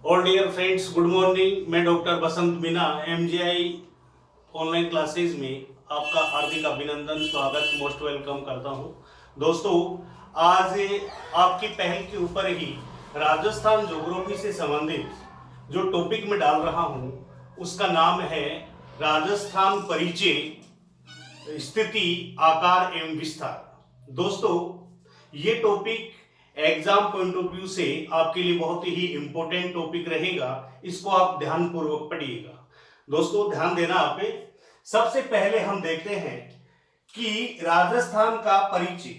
All dear friends, good morning. मैं doctor Basant Meena MGI online classes में आपका हार्दिक अभिनंदन, स्वागत, मोस्ट वेलकम करता हूं। दोस्तों, आज आपकी पहल के ऊपर ही राजस्थान ज्योग्राफी से संबंधित जो टॉपिक मैं डाल रहा हूं उसका नाम है राजस्थान परिचय, स्थिति, आकार एवं विस्तार। दोस्तों, ये topic exam point of view से आपके लिए बहुत ही इंपॉर्टेंट टॉपिक रहेगा। इसको आप ध्यान पूर्वक पढ़िएगा। दोस्तों, ध्यान देना आप पे। सबसे पहले हम देखते हैं कि राजस्थान का परिचय।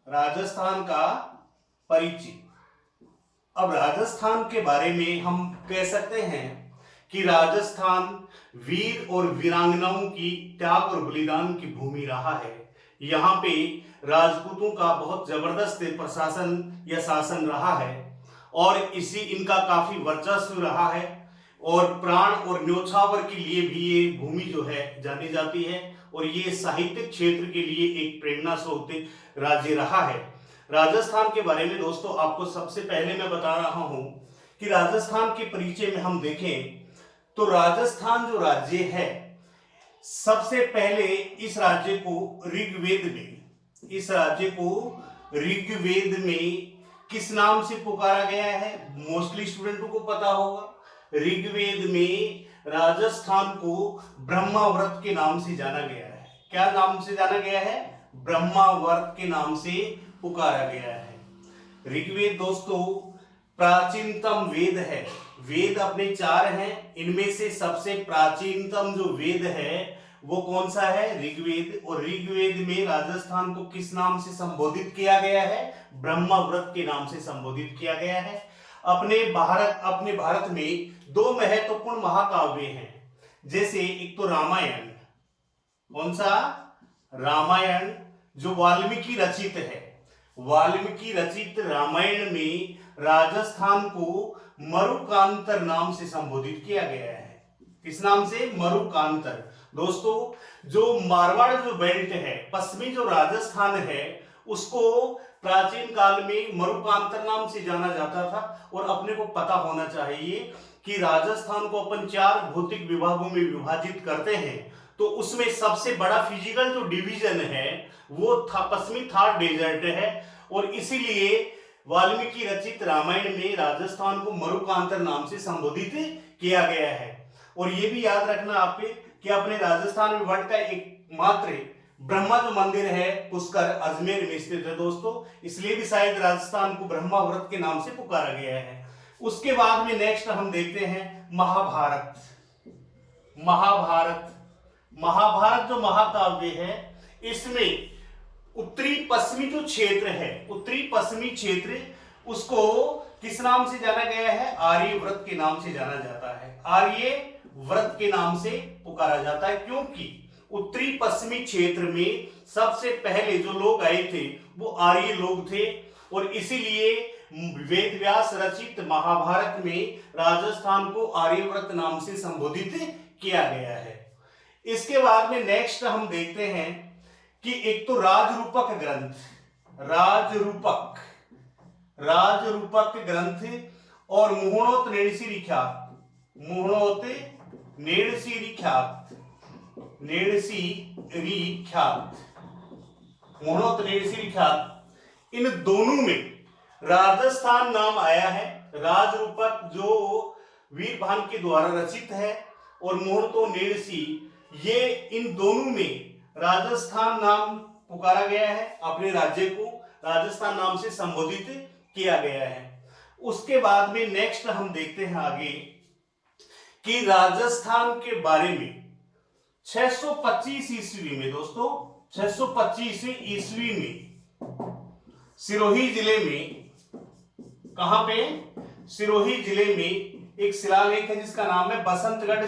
राजस्थान का परिचय। अब राजस्थान के बारे में हम कह सकते हैं कि राजस्थान वीर और वीरांगनाओं की त्याग और बलिदान की भूमि रहा है। यहाँ पे राजपूतों का बहुत जबरदस्त प्रशासन या शासन रहा है और इसी इनका काफी वर्चस्व रहा है और प्राण और न्योछावर के लिए भी ये भूमि जो है जानी जाती है और ये साहित्यिक क्षेत्र के लिए एक प्रेरणा स्रोत राज्य रहा है। राजस्थान के बारे में दोस्तों आपको सबसे पहले मैं बता रहा हूं कि राजस्थान के परिचय में हम देखें तो राजस्थान जो राज्य है, सबसे पहले इस राज्य को ऋग्वेद में किस नाम से पुकारा गया है? मोस्टली स्टूडेंटों को पता होगा। ऋग्वेद में राजस्थान को ब्रह्मावर्त के नाम से जाना गया है। क्या नाम से जाना गया है? ब्रह्मावर्त के नाम से पुकारा गया है। ऋग्वेद दोस्तों प्राचीनतम वेद है। वेद अपने 4 हैं, इनमें से सबसे प्राचीनतम जो वेद है वो कौन सा है? ऋग्वेद। और ऋग्वेद में राजस्थान को किस नाम से संबोधित किया गया है? ब्रह्माव्रत के नाम से संबोधित किया गया है। अपने भारत में 2 महत्वपूर्ण महाकाव्य हैं, जैसे एक तो रामायण। कौन सा? रामायण, जो वाल्मीकि रचित है। वाल्मीकि रचित रामायण में राजस्थान को मरुकांतर नाम से संबोधित किया गया है। किस नाम से? मरुकांतर। दोस्तों, जो मारवाड़ जो बेल्ट है, पश्चिमी जो राजस्थान है, उसको प्राचीन काल में मरुकांतर नाम से जाना जाता था। और अपने को पता होना चाहिए कि राजस्थान को अपन 4 भौतिक विभागों में विभाजित करते हैं, तो उसमें सबसे बड़ा फिजिकल जो डिवीजन है वो पश्चिमी थार डेजर्ट है। और इसीलिए वाल्मीकि रचित रामायण में राजस्थान को मरुकांतर नाम से संबोधित किया गया है। और ये भी याद रखना आप कि अपने राजस्थान में वर्ल्ड का एकमात्र ब्रह्मा जो मंदिर है पुष्कर अजमेर में स्थित है दोस्तों, इसलिए भी शायद राजस्थान को ब्रह्माव्रत के नाम से पुकारा गया है। उसके बाद में नेक्स्ट हम देखते हैं महाभारत। महाभारत जो महाकाव्य है, इसमें उत्तरी पश्चिमी जो क्षेत्र है, उत्तरी पश्चिमी क्षेत्र, उसको किस नाम से जाना गया है? आर्यव्रत के नाम से जाना जाता है। आर्यव्रत के नाम से पुकारा जाता है क्योंकि उत्तरी पश्चिमी क्षेत्र में सबसे पहले जो लोग आए थे वो आर्य लोग थे। और इसीलिए वेद व्यास रचित महाभारत में राजस्थान को आर्यव्रत नाम से संबोधित किया गया है। इसके बाद में नेक्स्ट हम देखते हैं कि एक तो राजरूपक ग्रंथ और मुहणोत नेणसीरी ख्यात, इन दोनों में राजस्थान नाम आया है। राजरूपक जो वीरभान के द्वारा रचित है और मुहणतो नेणसी, ये इन दोनों में राजस्थान नाम पुकारा गया है। अपने राज्य को राजस्थान नाम से संबोधित किया गया है। उसके बाद में नेक्स्ट हम देखते हैं आगे कि राजस्थान के बारे में 625 ईस्वी में दोस्तों, 625 ईस्वी में सिरोही जिले में, कहां पे? सिरोही जिले में एक शिलालेख है जिसका नाम है बसंतगढ़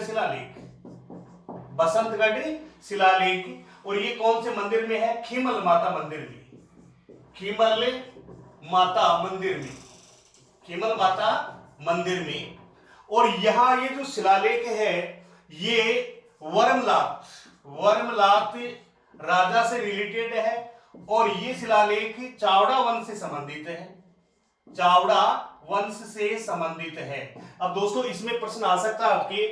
शिलालेख। और ये कौन से मंदिर में है? खीमल माता मंदिर में। और यहां ये जो शिलालेख है ये वर्मलात राजा से रिलेटेड है और ये शिलालेख चावड़ा वंश से संबंधित है। चावड़ा वंश से संबंधित है। अब दोस्तों इसमें प्रश्न आ सकता है आपके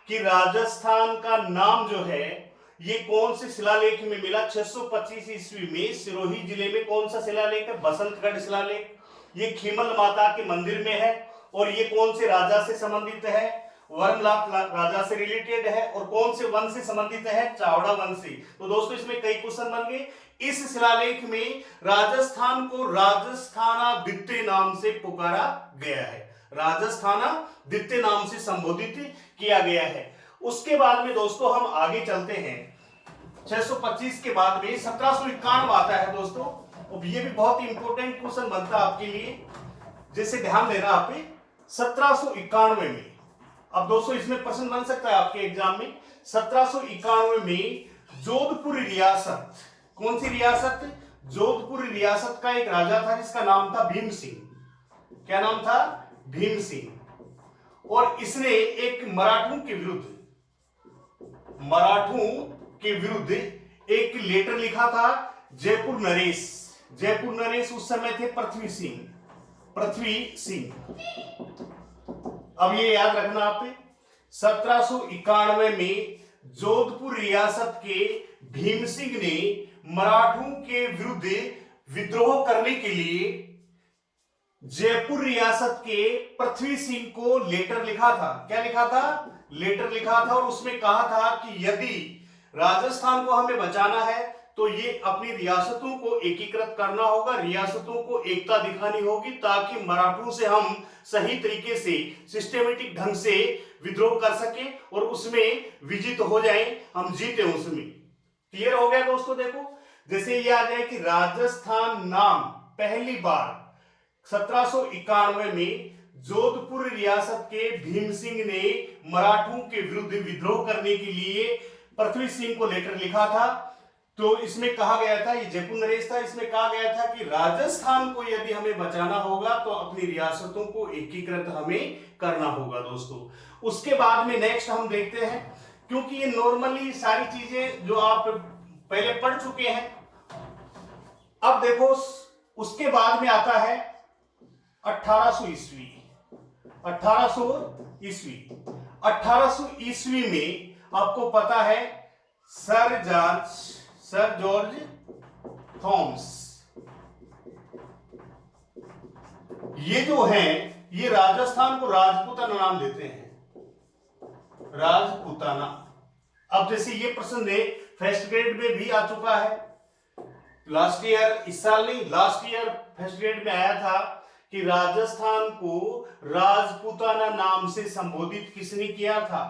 कि राजस्थान का नाम जो है ये कौन से शिलालेख में मिला। 625 ईस्वी में सिरोही जिले में कौन सा शिलालेख है? बसंतगढ़ शिलालेख। ये खीमल माता के मंदिर में है और ये कौन से राजा से संबंधित है? वर्मलाल राजा से रिलेटेड है। और कौन से वंश से संबंधित है? चावड़ा वंश से। तो दोस्तों इसमें कई क्वेश्चन बन गए। इस शिलालेख में राजस्थान को राजस्थानादित्य नाम से पुकारा गया है, राजस्थानादित्य नाम से संबोधित किया गया है। उसके बाद में दोस्तों हम आगे चलते हैं। 625 के बाद में 1791 आता है दोस्तों, और ये भी बहुत ही इंपॉर्टेंट क्वेश्चन बनता है आपके लिए, जैसे ध्यान देना आप 1791 में। अब दोस्तों इसमें प्रश्न बन सकता है आपके एग्जाम में। 1791 में जोधपुर रियासत, कौन सी रियासत? जोधपुर रियासत का एक राजा था जिसका नाम था भीम सिंह। क्या नाम था? भीम सिंह। और इसने एक मराठों के विरुद्ध एक लेटर लिखा था। जयपुर नरेश उस समय थे पृथ्वी सिंह। अब ये याद रखना आप, 1791 में जोधपुर रियासत के भीम सिंह ने मराठों के विरुद्ध विद्रोह करने के लिए जयपुर रियासत के पृथ्वी सिंह को लेटर लिखा था। क्या लिखा था? लेटर लिखा था। और उसमें कहा था कि यदि राजस्थान को हमें बचाना है तो ये अपनी रियासतों को एकीकृत करना होगा, रियासतों को एकता दिखानी होगी, ताकि मराठों से हम सही तरीके से सिस्टेमेटिक ढंग से विद्रोह कर सके और उसमें विजित हो जाए, हम जीते उसमें। क्लियर हो गया दोस्तों? देखो जैसे ये आ जाए कि राजस्थान नाम पहली बार 1791 में जोधपुर रियासत के भीम सिंह ने मराठों के विरुद्ध विद्रोह करने के लिए पृथ्वी सिंह को लेटर लिखा था। तो इसमें कहा गया था, ये जयपुर नरेश था, इसमें कहा गया था कि राजस्थान को यदि हमें बचाना होगा तो अपनी रियासतों को एकीकृत हमें करना होगा दोस्तों। उसके बाद में नेक्स्ट हम देखते हैं, क्योंकि ये नॉर्मली सारी चीजें जो आप पहले पढ़ चुके हैं। अब देखो उसके बाद में आता है 1800 ईस्वी। 1800 ईस्वी में आपको पता है सर जॉर्ज थॉमस, ये जो हैं ये राजस्थान को राजपूताना नाम देते हैं, राजपूताना। अब जैसे ये प्रश्न फर्स्ट ग्रेड में भी आ चुका है, लास्ट ईयर, इस साल नहीं, लास्ट ईयर फर्स्ट ग्रेड में आया था कि राजस्थान को राजपूताना नाम से संबोधित किसने किया था?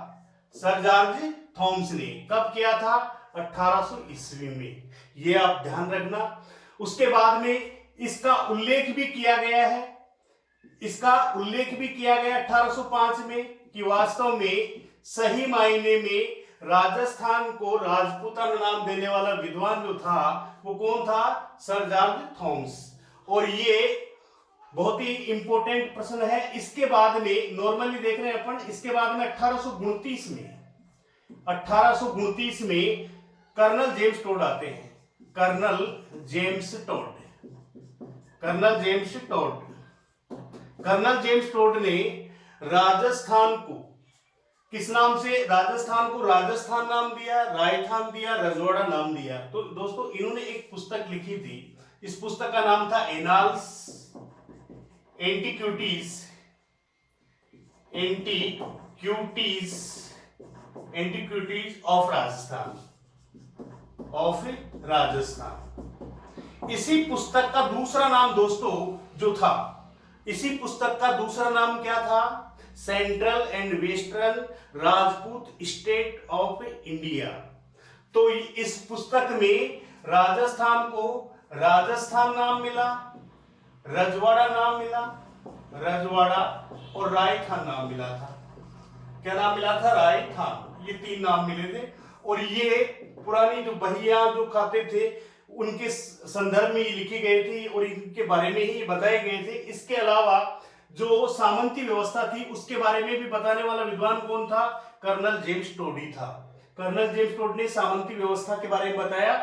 सर जॉर्ज थॉमस ने। कब किया था? 1800 ईस्वी में। ये आप ध्यान रखना। उसके बाद में इसका उल्लेख भी किया गया है, 1805 में, कि वास्तव में सही मायने में राजस्थान को राजपूताना नाम देने वाला विद्वान जो था वो कौन था? Sir George Thomas. और ये बहुत ही इंपॉर्टेंट प्रश्न है। इसके बाद में नॉर्मली देख रहे हैं अपन, इसके बाद में 1829 में कर्नल जेम्स टोड आते हैं। कर्नल जेम्स टोड ने राजस्थान को किस नाम से? राजस्थान को राजस्थान नाम दिया, रायथान दिया, रजवाड़ा नाम दिया। तो दोस्तों इन्होंने एक पुस्तक लिखी थी, इस पुस्तक का नाम था एनाल्स एंटीक्विटीज ऑफ राजस्थान। इसी पुस्तक का दूसरा नाम दोस्तों जो था, इसी पुस्तक का दूसरा नाम क्या था? Central and western Rajput state of India. तो इस पुस्तक में राजस्थान को राजस्थान नाम मिला, रजवाड़ा नाम मिला, रजवाड़ा, और रायथान नाम मिला था। क्या नाम मिला था? रायथान। ये 3 नाम मिले थे। और ये पुरानी जो बहिया जो खाते थे उनके संदर्भ में ये लिखी गई थी और इनके बारे में ही बताए गए थे। इसके अलावा जो सामंती व्यवस्था थी उसके बारे में भी बताने वाला विद्वान कौन था? कर्नल जेम्स टोड ही था। कर्नल जेम्स टोड ने सामंती व्यवस्था के बारे में बताया।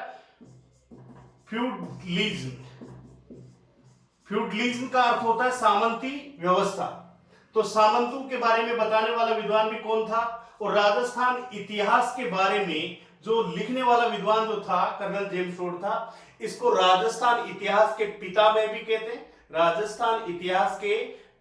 फ्यूडलिज्म का अर्थ होता है सामंती व्यवस्था। तो सामंतों के बारे में बताने वाला विद्वान भी कौन था? और राजस्थान इतिहास के बारे में जो लिखने वाला विद्वान जो था कर्नल जेम्स टोड था। इसको राजस्थान इतिहास के पितामह भी कहते हैं। राजस्थान इतिहास के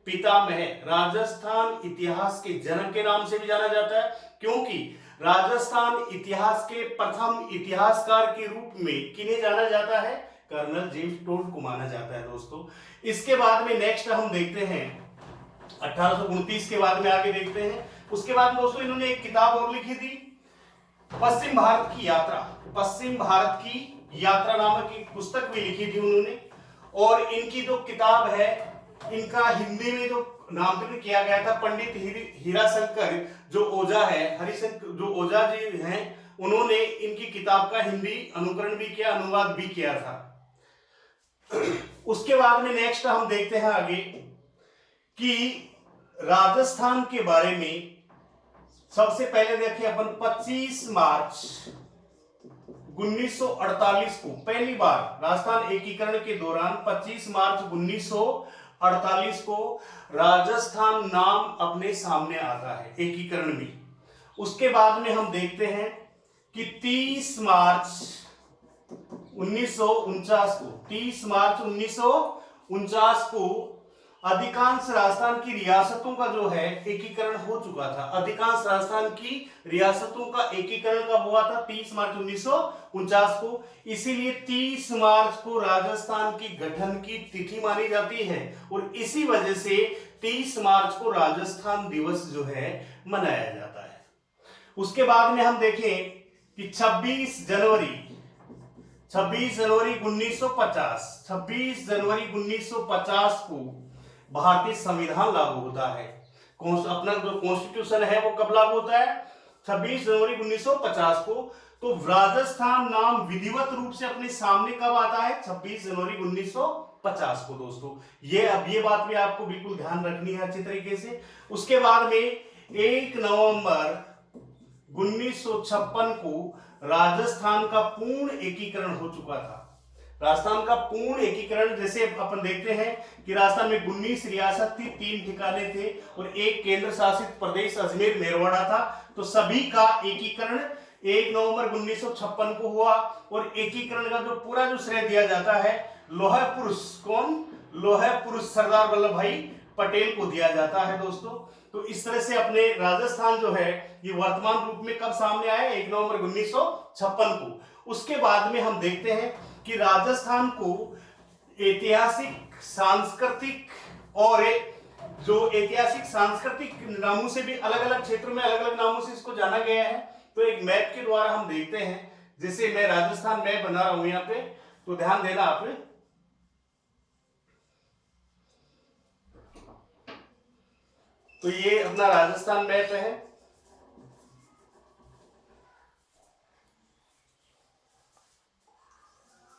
पितामह, राजस्थान इतिहास के जनक के नाम से भी जाना जाता है, क्योंकि राजस्थान इतिहास के प्रथम इतिहासकार के रूप में किन्हें जाना जाता है? कर्नल जेम्स टोड को माना जाता है दोस्तों। इसके बाद में नेक्स्ट हम देखते हैं 1829 के बाद में आगे देखते हैं। उसके बाद दोस्तों इन्होंने एक किताब और लिखी थी, पश्चिम भारत की यात्रा। पश्चिम भारत की यात्रा नामक एक पुस्तक भी लिखी थी उन्होंने। और इनकी जो किताब है, इनका हिंदी में जो नामकरण किया गया था पंडित हीराशंकर जो ओझा है, हरिशंकर जो ओझा जी हैं, उन्होंने इनकी किताब का हिंदी अनुकरण भी किया, अनुवाद भी किया था। उसके बाद में नेक्स्ट हम देखते हैं आगे कि राजस्थान के बारे में सबसे पहले देखिए अपन 25 मार्च 1948 को पहली बार राजस्थान एकीकरण के दौरान 25 मार्च 1948 को राजस्थान नाम अपने सामने आता है एकीकरण में। उसके बाद में हम देखते हैं कि 30 मार्च 1949 को 30 मार्च 1949 को अधिकांश राजस्थान की रियासतों का जो है एकीकरण हो चुका था। अधिकांश राजस्थान की रियासतों का एकीकरण कब हुआ था? 30 मार्च 1949 को। इसीलिए 30 मार्च को राजस्थान की गठन की तिथि मानी जाती है और इसी वजह से 30 मार्च को राजस्थान दिवस जो है मनाया जाता है। उसके बाद में हम देखें कि 26 जनवरी 1950 को भारतीय संविधान लागू होता है। अपना जो कॉन्स्टिट्यूशन है वो कब लागू होता है? 26 जनवरी 1950 को। तो राजस्थान नाम विधिवत रूप से अपने सामने कब आता है? 26 जनवरी 1950 को दोस्तों। ये बात भी आपको बिल्कुल ध्यान रखनी है अच्छी तरीके से। उसके बाद में 1 नवंबर 1956 को राजस्थान का पूर्ण एकीकरण हो चुका था। राजस्थान का पूर्ण एकीकरण, जैसे अपन देखते हैं कि राजस्थान में 19 रियासत थी, 3 ठिकाने थे और एक केंद्र शासित प्रदेश अजमेर मेरवाड़ा था। तो सभी का एकीकरण 1 नवंबर 1956 को हुआ और एकीकरण का जो पूरा जो श्रेय दिया जाता है लौह पुरुष, कौन? लौह पुरुष सरदार वल्लभ भाई पटेल को दिया जाता है दोस्तों। तो इस तरह से अपने राजस्थान जो है ये वर्तमान रूप में कब सामने आया? 1 नवंबर 1956 को। उसके बाद में हम देखते हैं कि राजस्थान को ऐतिहासिक, सांस्कृतिक और जो ऐतिहासिक सांस्कृतिक नामों से भी अलग अलग क्षेत्रों में अलग अलग नामों से इसको जाना गया है। तो एक मैप के द्वारा हम देखते हैं, जैसे मैं राजस्थान मैप बना रहा हूं यहाँ पे, तो ध्यान देना आप। तो ये अपना राजस्थान मैप है।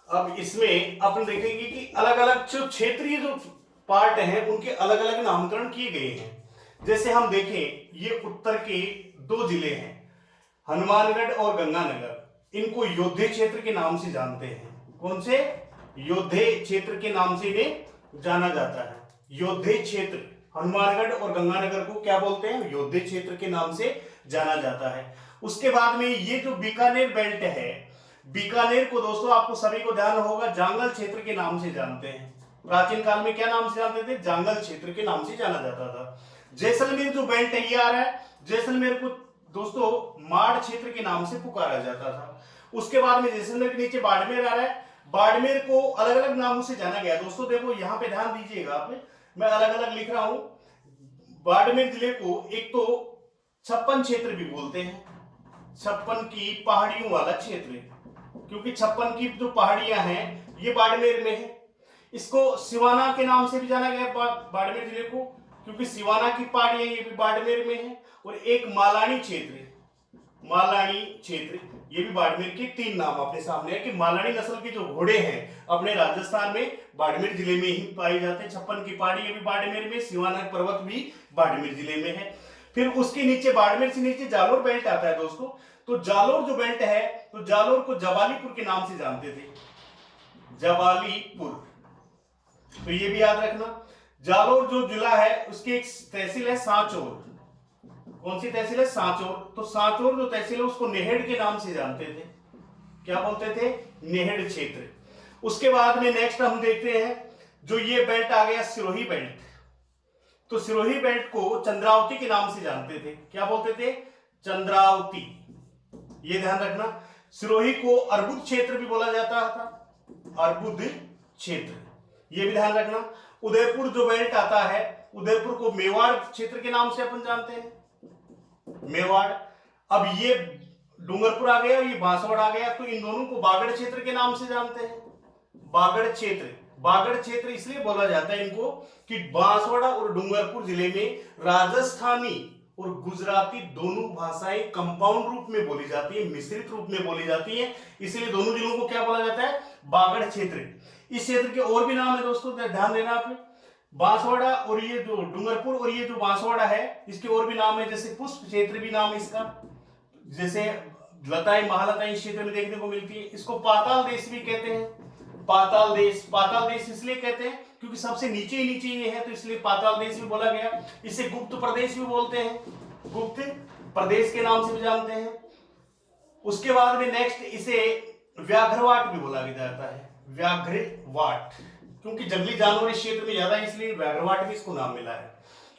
अब इसमें अपन देखेंगे कि अलग अलग जो क्षेत्रीय जो पार्ट हैं उनके अलग अलग नामकरण किए गए हैं। जैसे हम देखें, ये उत्तर के 2 जिले हैं, हनुमानगढ़ और गंगानगर। इनको योद्धे क्षेत्र के नाम से जानते हैं। कौन से? योद्धे क्षेत्र के नाम से इन्हें जाना जाता है। योद्धे क्षेत्र, हनुमानगढ़ और गंगानगर को क्या बोलते हैं? योद्धे क्षेत्र के नाम से जाना जाता है। उसके बाद में ये जो बीकानेर बेल्ट है, बीकानेर को दोस्तों आपको सभी को ध्यान होगा जांगल क्षेत्र के नाम से जानते हैं। प्राचीन काल में क्या नाम से जानते थे? जांगल क्षेत्र के नाम से जाना जाता था। जैसलमेर जो बेल्ट है ये आ रहा है, जैसलमेर को दोस्तों माड़ क्षेत्र के नाम से पुकारा जाता था। उसके बाद में जैसलमेर के नीचे बाड़मेर आ रहा है, बाड़मेर को अलग अलग नामों से जाना गया। दोस्तों देखो यहाँ पे ध्यान दीजिएगा आप, मैं अलग अलग लिख रहा हूं। बाड़मेर जिले को एक तो 56 क्षेत्र भी बोलते हैं, 56 की पहाड़ियों वाला क्षेत्र, क्योंकि 56 की जो पहाड़ियां हैं ये बाड़मेर में है। इसको सिवाना के नाम से भी जाना गया बाड़मेर जिले को, क्योंकि सिवाना की पहाड़ियां ये भी बाड़मेर में है। और एक मालानी क्षेत्र, मालानी क्षेत्र, ये भी बाड़मेर के 3 नाम अपने सामने है कि मालानी नस्ल के जो घोड़े हैं अपने राजस्थान में बाड़मेर जिले में ही पाए जाते हैं। 56 की पहाड़ी ये भी बाड़मेर में, सिवाना पर्वत भी बाड़मेर जिले में है। फिर उसके नीचे बाड़मेर से नीचे जालोर बेल्ट आता है दोस्तों। तो जालोर जो बेल्ट है, तो जालोर को जबालीपुर के नाम से जानते थे, जबालीपुर। तो ये भी याद रखना। जालोर जो जिला है उसकी एक तहसील है सांचौर। कौन सी तहसील है? सांचौर। तो सांचौर जो तहसील है उसको नेहेड़ के नाम से जानते थे। क्या बोलते थे? नेहेड़ क्षेत्र। उसके बाद में नेक्स्ट हम देखते हैं जो ये बेल्ट आ गया सिरोही बेल्ट। तो सिरोही बेल्ट को चंद्रावती के नाम से जानते थे। क्या बोलते थे? चंद्रावती। ये ध्यान रखना। सिरोही को अर्बुद क्षेत्र भी बोला जाता था, अर्बुद क्षेत्र, ये भी ध्यान रखना। उदयपुर जो बेल्ट आता है, उदयपुर को मेवाड़ क्षेत्र के नाम से अपन जानते हैं, मेवाड़। अब ये डूंगरपुर आ गया, ये बांसवाड़ा आ गया, तो इन दोनों को बागड़ क्षेत्र के नाम से जानते हैं, बागड़ क्षेत्र। बागड़ क्षेत्र इसलिए बोला जाता है इनको कि बांसवाड़ा और डूंगरपुर जिले में राजस्थानी और गुजराती दोनों भाषाएं कंपाउंड रूप में बोली जाती है, मिश्रित रूप में बोली जाती है, इसलिए दोनों जिलों को क्या बोला जाता है? बागड़ क्षेत्र। इस क्षेत्र के और भी नाम है दोस्तों, ध्यान देना आपने। बांसवाड़ा और ये जो डूंगरपुर और ये जो बांसवाड़ा है, इसके और भी नाम है, जैसे पुष्प क्षेत्र भी नाम है इसका, जैसे लताएं महालताएं इस क्षेत्र में देखने को मिलती है। इसको पाताल देश भी कहते हैं, पाताल देश। पाताल देश इसलिए कहते हैं क्योंकि सबसे नीचे ही नीचे ये है, तो इसलिए पाताल देश भी बोला गया। इसे गुप्त प्रदेश भी बोलते हैं, गुप्त प्रदेश के नाम से भी जानते हैं। उसके बाद में नेक्स्ट इसे व्याघ्रवाट भी बोला जाता है, व्याघ्रवाट, क्योंकि जंगली जानवर इस क्षेत्र में ज्यादा है इसलिए व्याघ्रवाट भी इसको नाम मिला है।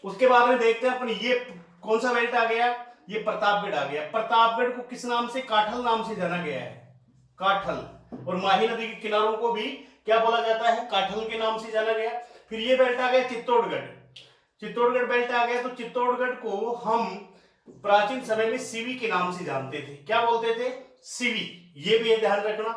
उसके बाद में देखते हैं अपन, ये कौन सा बेल्ट आ गया? ये प्रतापगढ़ आ गया। प्रतापगढ़ को किस नाम से? काठल नाम से जाना गया है, काठल। और माही नदी के किनारों को भी क्या बोला जाता है? काठल के नाम से जाना गया। फिर ये बेल्ट आ गया चित्तौड़गढ़, चित्तौड़गढ़ बेल्ट आ गया। तो चित्तौड़गढ़ को हम प्राचीन समय में सीवी के नाम से जानते थे। क्या बोलते थे? सीवी। ये भी ध्यान रखना।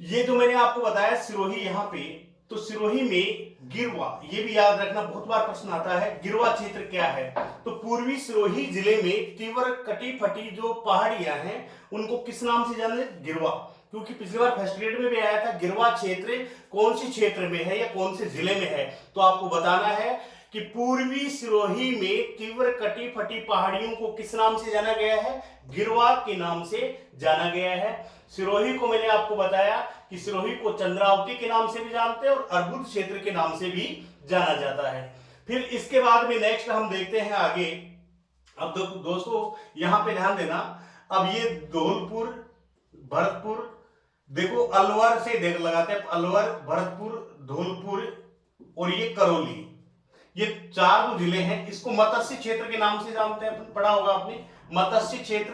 ये जो मैंने आपको बताया सिरोही यहाँ पे, तो सिरोही में गिरवा, ये भी याद रखना, बहुत बार प्रश्न आता है गिरवा क्षेत्र क्या है। तो पूर्वी सिरोही जिले में तीव्र कटी फटी जो पहाड़ियां हैं उनको किस नाम से जाने? गिरवा। क्योंकि पिछली बार फर्स्ट ग्रेड में भी आया था गिरवा क्षेत्र कौन सी क्षेत्र में है या कौन से जिले में है, तो आपको बताना है कि पूर्वी सिरोही में तीव्र कटी फटी पहाड़ियों को किस नाम से जाना गया है? गिरवा के नाम से जाना गया है। सिरोही को मैंने आपको बताया कि सिरोही को चंद्रावती के नाम से भी जानते हैं और अर्बुद क्षेत्र के नाम से भी जाना जाता है। फिर इसके बाद में नेक्स्ट हम देखते हैं आगे। अब दोस्तों यहां पे ध्यान देना, अब ये धौलपुर, भरतपुर, देखो अलवर से देख लगाते हैं, अलवर, भरतपुर, धौलपुर और ये करौली, ये चार जो जिले हैं इसको मत्स्य क्षेत्र के नाम से जानते हैं। पढ़ा होगा आपने मत्स्य क्षेत्र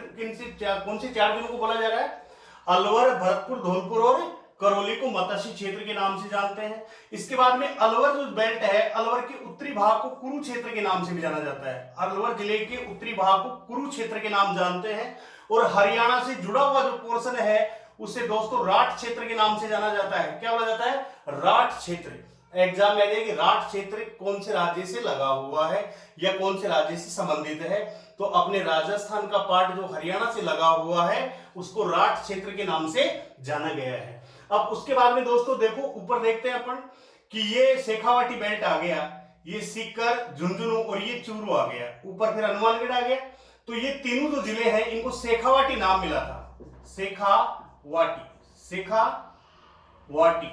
कौन से चार जिलों को बोला जा रहा है? अलवर, भरतपुर, धौलपुर और करौली को मत्स्य क्षेत्र के नाम से जानते हैं। इसके बाद में अलवर जो बेल्ट है, अलवर के उत्तरी भाग को कुरु क्षेत्र के नाम से भी जाना जाता है। अलवर जिले के उत्तरी भाग को कुरु क्षेत्र के नाम जानते हैं। और हरियाणा से जुड़ा हुआ जो पोर्शन है उसे दोस्तों राठ क्षेत्र के नाम से जाना जाता है। क्या बोला जाता है? राठ क्षेत्र। एग्जाम में कि राठ क्षेत्र कौन से राज्य से लगा हुआ है या कौन से राज्य से संबंधित है, तो अपने राजस्थान का पार्ट जो हरियाणा से लगा हुआ है उसको राठ क्षेत्र के नाम से जाना गया है। अब उसके बाद में दोस्तों देखो ऊपर देखते हैं अपन कि ये शेखावाटी बेल्ट आ गया, ये सीकर, झुंझुनू और ये चूरू आ गया। ऊपर फिर हनुमानगढ़ आ गया। तो ये तीनों जो जिले हैं इनको शेखावाटी नाम मिला था, शेखावाटी, शेखावाटी।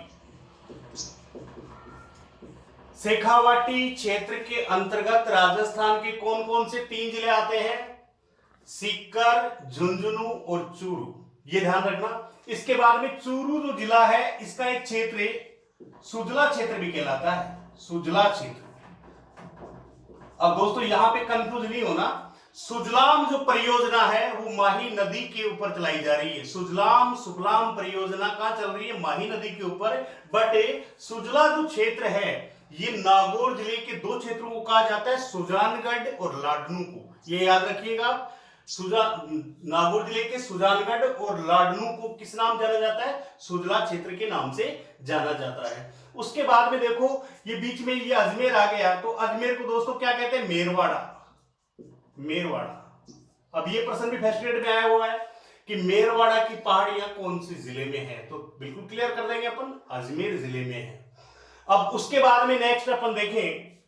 शेखावाटी क्षेत्र के अंतर्गत राजस्थान के कौन कौन से तीन जिले आते हैं? सीकर, झुंझुनू और चूरू, ये ध्यान रखना। इसके बाद में चूरू जो जिला है इसका एक क्षेत्र सुजला क्षेत्र भी कहलाता है, सुजला क्षेत्र। अब दोस्तों यहां पे कंफ्यूज नहीं होना, सुजलाम जो परियोजना है वो माही नदी के ऊपर चलाई जा रही है। सुजलाम सुफलाम परियोजना कहां चल रही है? माही नदी के ऊपर। बट सुजला जो क्षेत्र है ये नागौर जिले के दो क्षेत्रों को कहा जाता है, सुजानगढ़ और लाडनू को, ये याद रखिएगा। नागौर जिले के सुजानगढ़ और लाडनू को किस नाम जाना जाता है? सुजला क्षेत्र के नाम से जाना जाता है। उसके बाद में देखो ये बीच में ये अजमेर आ गया, तो अजमेर को दोस्तों क्या कहते हैं? मेरवाड़ा, मेरवाड़ा। अब ये प्रश्न भी फर्स्ट ग्रेड में आया हुआ है कि मेरवाड़ा की पहाड़ियां कौन से जिले में है, तो बिल्कुल क्लियर कर देंगे अपन, अजमेर जिले में है। अब उसके बाद में नेक्स्ट अपन देखें,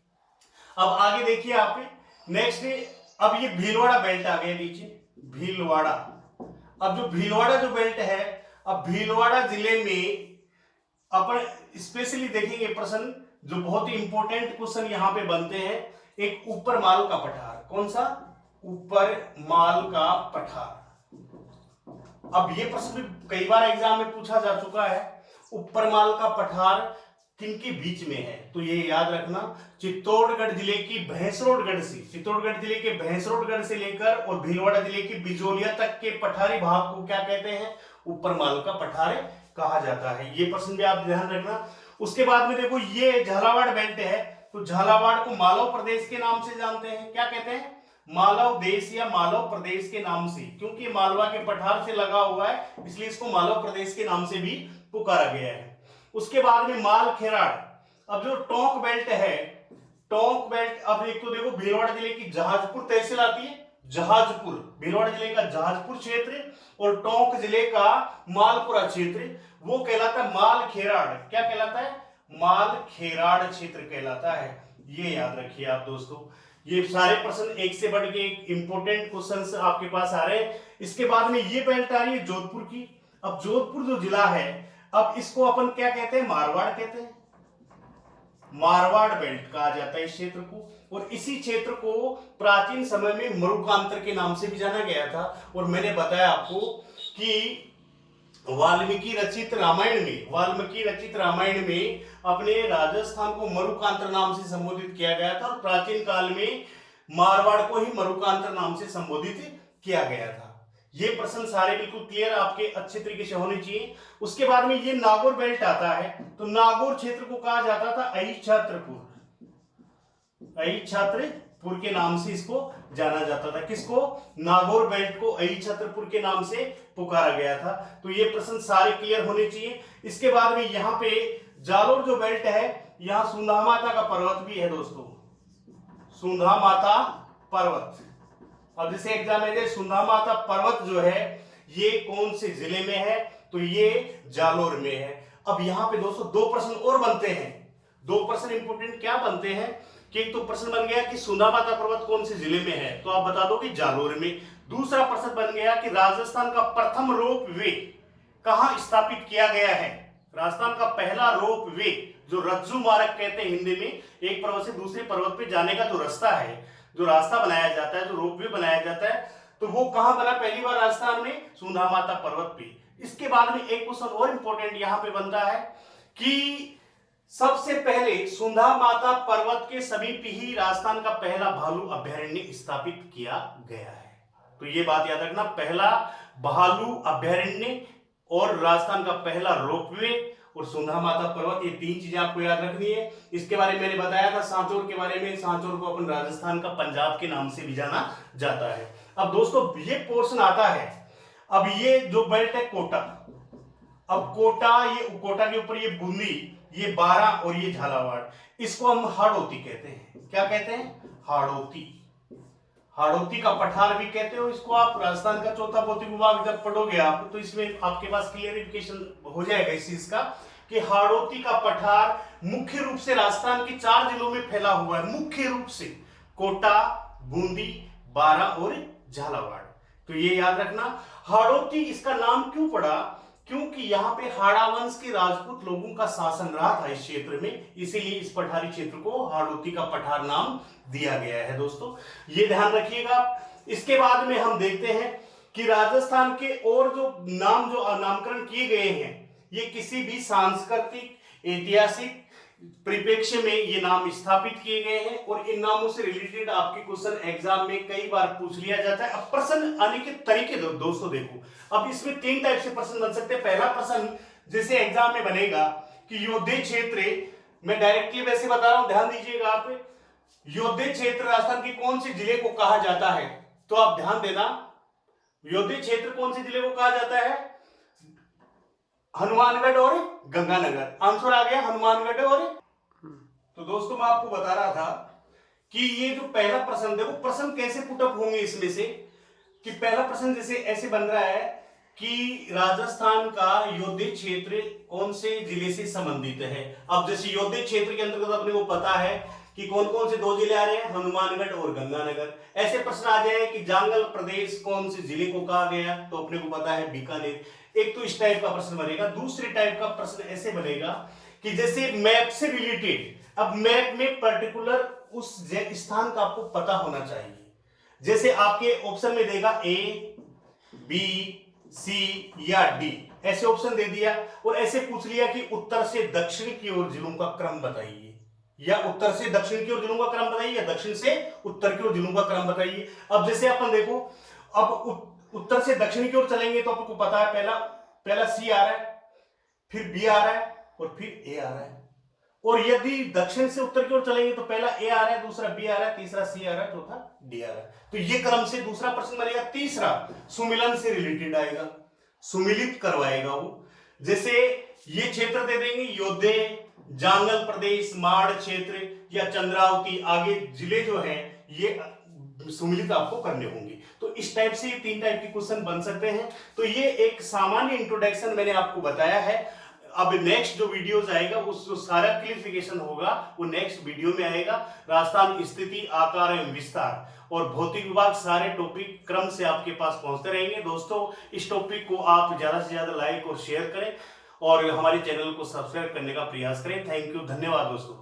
अब आगे देखिए आप नेक्स्ट, अब ये भीलवाड़ा बेल्ट आ गया नीचे, भीलवाड़ा। अब जो भीलवाड़ा जो बेल्ट है, अब भीलवाड़ा जिले में अपन स्पेशली देखेंगे प्रश्न, जो बहुत ही इंपॉर्टेंट क्वेश्चन यहाँ पे बनते हैं, एक ऊपर माल का पठार। कौन सा? ऊपर माल का पठार। अब ये प्रश्न भी कई बार एग्जाम में पूछा जा चुका है, ऊपर माल का पठार किनके बीच में है? तो ये याद रखना, चित्तौड़गढ़ जिले की भैंसरोडगढ़ से, चित्तौड़गढ़ जिले के भैंसरोडगढ़ से लेकर और भीलवाड़ा जिले के बिजोलिया तक के पठारी भाग को क्या कहते हैं? ऊपर माल का पठार कहा जाता है। ये प्रश्न भी आप ध्यान रखना। उसके बाद में देखो, ये झालावाड़ बेल्ट है, तो झालावाड़ को मालव प्रदेश के नाम से जानते हैं। क्या कहते हैं? मालव देश या मालव प्रदेश के नाम से, क्योंकि मालवा के पठार से लगा हुआ है, इसलिए इसको मालव प्रदेश के नाम से भी पुकारा गया है। उसके बाद में माल खेराड़। अब जो टोंक बेल्ट है, टोंक बेल्ट, अब एक तो देखो भीलवाड़ा जिले की जहाजपुर तहसील आती है, जहाजपुर, भीलवाड़ा जिले का जहाजपुर क्षेत्र, और टोंक जिले का मालपुरा क्षेत्र, वो कहलाता है माल खेराड़। क्या कहलाता है? माल खेराड़ क्षेत्र कहलाता है। ये याद रखिए आप दोस्तों। ये सारे प्रश्न एक से बढ़ के एक इंपॉर्टेंट क्वेश्चंस आपके पास आ रहे हैं। इसके बाद में ये बेल्ट आ रही है जोधपुर की। अब जोधपुर जो जिला है, अब इसको अपन क्या कहते हैं? मारवाड़ कहते हैं। मारवाड़ बेल्ट कहा जाता है इस क्षेत्र को, और इसी क्षेत्र को प्राचीन समय में मरुकांतर के नाम से भी जाना गया था। और मैंने बताया आपको कि वाल्मीकि रचित रामायण में अपने राजस्थान को मरुकांतर नाम से संबोधित किया गया था, और प्राचीन काल में मारवाड़ को ही मरुकांतर नाम से संबोधित किया गया था। ये प्रश्न सारे बिल्कुल क्लियर आपके अच्छे तरीके से होने चाहिए। उसके बाद में ये नागौर बेल्ट आता है, तो नागौर क्षेत्र को कहा जाता था अहिच्छत्रपुर, अहिच्छत्रपुर के नाम से इसको जाना जाता था। किसको? नागौर बेल्ट को अहिच्छत्रपुर के नाम से पुकारा गया था। तो ये प्रश्न सारे क्लियर होने चाहिए। इसके बाद में यहाँ पे जालोर जो बेल्ट है, यहाँ सुंधा माता का पर्वत भी है दोस्तों, सुंधा माता पर्वत। अब जैसे एग्जाम में सुंधा माता पर्वत जो है, ये कौन से जिले में है? तो ये जालोर में है। अब यहाँ पे दोस्तों दो प्रश्न और बनते हैं। दो प्रश्न इंपोर्टेंट क्या बनते हैं कि एक तो प्रश्न बन गया कि सुंधा माता पर्वत कौन से जिले में है, तो आप बता दो कि जालोर में। दूसरा प्रश्न बन गया कि राजस्थान का प्रथम रोप वे कहां स्थापित किया गया है? राजस्थान का पहला रोप वे, जो रज्जू मार्ग कहते हैं हिंदी में, एक पर्वत से दूसरे पर्वत पे जाने का जो रास्ता है, जो रास्ता बनाया जाता है, जो रोपवे बनाया जाता है, तो वो कहां बना पहली बार? राजस्थान में, सुंधा माता पर्वत पे। इसके बाद में एक क्वेश्चन और इंपॉर्टेंट यहां पे बनता है कि सबसे पहले सुंधा माता पर्वत के समीप ही राजस्थान का पहला भालू अभयारण्य स्थापित किया गया है। तो ये बात याद रखना, पहला भालू अभयारण्य और राजस्थान का पहला रोपवे और सुंधा माता पर्वत, ये तीन चीजें आपको याद रखनी है। इसके बारे में मैंने बताया था सांचौर के बारे में, सांचौर को अपन राजस्थान का पंजाब के नाम से भी जाना जाता है। अब दोस्तों ये पोर्शन आता है, अब ये जो बेल्ट है कोटा, अब कोटा, ये कोटा के ऊपर ये बूंदी, ये बारा और ये झालावाड़, इसको हम हाड़ौती कहते हैं। क्या कहते हैं? हाड़ौती। हाड़ौती का पठार भी कहते हो इसको आप। राजस्थान का चौथा भौतिक विभाग जब पढ़ोगे आप, तो इसमें आपके पास क्लियरिफिकेशन हो जाएगा इस चीज का कि हाड़ौती का पठार मुख्य रूप से राजस्थान के 4 जिलों में फैला हुआ है, मुख्य रूप से कोटा, बूंदी, बारा और झालावाड़। तो ये याद रखना। हाड़ौती इसका नाम क्यों पड़ा? क्योंकि यहाँ पे हाड़ा वंश के राजपूत लोगों का शासन रहा था इस क्षेत्र में, इसीलिए इस पठारी क्षेत्र को हाड़ौती का पठार नाम दिया गया है दोस्तों, ये ध्यान रखिएगा। इसके बाद में हम देखते हैं कि राजस्थान के और जो नामकरण किए गए हैं, ये किसी भी सांस्कृतिक, ऐतिहासिक परिप्रेक्ष्य में ये नाम स्थापित किए गए हैं, और इन नामों से रिलेटेड आपके क्वेश्चन एग्जाम में कई बार पूछ लिया जाता है। अब प्रश्न आने के तरीके दोस्तों देखो, अब इसमें 3 टाइप से प्रश्न बन सकते हैं। पहला प्रश्न जैसे एग्जाम में बनेगा कि योद्धे क्षेत्र, मैं डायरेक्टली वैसे बता रहा हूं, ध्यान दीजिएगा आप, योद्धे क्षेत्र राजस्थान के कौन से जिले को कहा जाता है? तो आप ध्यान देना, योद्धे क्षेत्र कौन से जिले को कहा जाता है? हनुमानगढ़ और गंगानगर। आंसर आ गया हनुमानगढ़ और। तो दोस्तों मैं आपको बता रहा था कि ये जो पहला प्रश्न, देखो प्रश्न कैसे पुटअप होंगे इसमें से, कि पहला प्रश्न जैसे ऐसे बन रहा है कि राजस्थान का योद्धे क्षेत्र कौन से जिले से संबंधित है। अब जैसे योद्धे क्षेत्र के अंतर्गत अपने को पता है कि कौन कौन से 2 जिले आ रहे हैं, हनुमानगढ़ और गंगानगर। ऐसे प्रश्न आ जाए कि जांगल प्रदेश कौन से जिले को कहा गया, तो अपने को पता है बीकानेर। एक तो इस टाइप का प्रश्न बनेगा। दूसरे टाइप का प्रश्न ऐसे बनेगा कि जैसे मैप से रिलेटेड अब मैप में पर्टिकुलर उस स्थान का आपको पता होना चाहिए। जैसे आपके ऑप्शन में देगा ए, बी, सी या डी, ऐसे ऑप्शन दे दिया और ऐसे पूछ लिया कि उत्तर से दक्षिण की ओर जिलों का क्रम बताइए, या उत्तर से दक्षिण की ओर जिलों का क्रम बताइए, या दक्षिण से उत्तर की ओर जिलों का क्रम बताइए। अब जैसे अपन देखो, अब उत्तर से दक्षिण की ओर चलेंगे तो आपको पता है पहला सी आ रहा है, फिर बी आ रहा है और फिर ए आ रहा है। और यदि दक्षिण से उत्तर की ओर चलेंगे तो पहला ए आ रहा है, दूसरा बी आ रहा है, तीसरा सी आ रहा है, चौथा डी आ रहा है। तो ये क्रम से दूसरा प्रश्न बनेगा। तीसरा सुमिलन से रिलेटेड आएगा, सुमिलित करवाएगा वो। जैसे ये क्षेत्र दे देंगे, योद्धे, जांगल प्रदेश, माड़ क्षेत्र या चंद्रावती, आगे जिले जो है ये सुमिलित आपको करने होंगे। तो इस टाइप से ये 3 टाइप के क्वेश्चन बन सकते हैं। तो ये एक सामान्य इंट्रोडक्शन मैंने आपको बताया है। अब नेक्स्ट जो वीडियोस आएगा उसको सारा क्लियरिफिकेशन होगा, वो नेक्स्ट वीडियो में आएगा। राजस्थान स्थिति, आकार एवं विस्तार और भौतिक विभाग, सारे टॉपिक क्रम से आपके पास पहुंचते रहेंगे। दोस्तों, इस टॉपिक को आप ज्यादा से ज्यादा लाइक और शेयर करें और हमारे चैनल को सब्सक्राइब करने का प्रयास करें। थैंक यू, धन्यवाद दोस्तों।